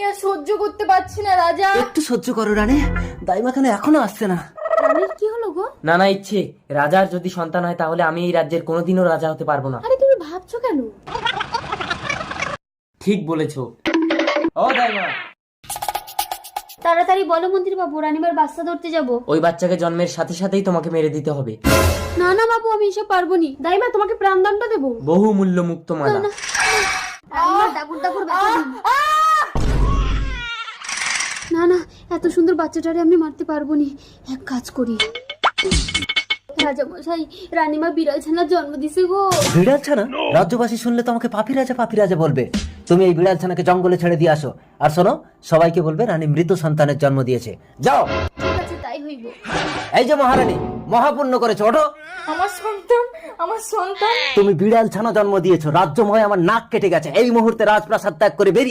আর সহ্য করতে পারছি না রাজা। একটু সহ্য করো রানী, দাইমা কেন এখনো আসছে না? রানীর কি হলো গো? নানা ইচ্ছে, রাজার যদি সন্তান হয় তাহলে আমি এই রাজ্যের কোনোদিনও রাজা হতে পারবো না। আরে তুমি ভাবছো কেন? ঠিক বলেছো। ও দাইমা, তাড়াতাড়ি বলো মন্ত্রী বাবু, রানীমার বাচ্চা ধরতে যাবো। ওই বাচ্চাকে জন্মের সাথে সাথেই তোমাকে মেরে দিতে হবে। না না বাবু, আমি এসব পারবো নি। দাইমা তোমাকে প্রাণদণ্ড দেবো। বহু মূল্য মুক্ত মালা। রানীমার দাগুর দাগুর ব্যথা দিন। না না, এত সুন্দর বাচ্চাটারে আমি মারতে পারবো নি। এক কাজ করি। রাজা মশাই, রানীমা বিড়াল ছানার জন্ম দিছে গো। বিড়াল ছানা? রাজ্যবাসী শুনলে তোমাকে পাপি রাজা বলবে। তুমি এই বিড়াল ছানাকে জঙ্গলে ছেড়ে দিয়ে আসো। আর শোনো, সবাইকে বলবে রানী মৃত সন্তানের জন্ম দিয়েছে। যাও। ঠিক আছে, তাই হইব। এই যে মহারানী, মহাপুণ্য করেছো, ওঠো। আমার সন্তান, আমার সন্তান। তুমি বিড়াল ছানা জন্ম দিয়েছো, রাজ্যময় আমার নাক কেটে গেছে। এই মুহূর্তে রাজপ্রাসাদ ত্যাগ করে বেরিয়ে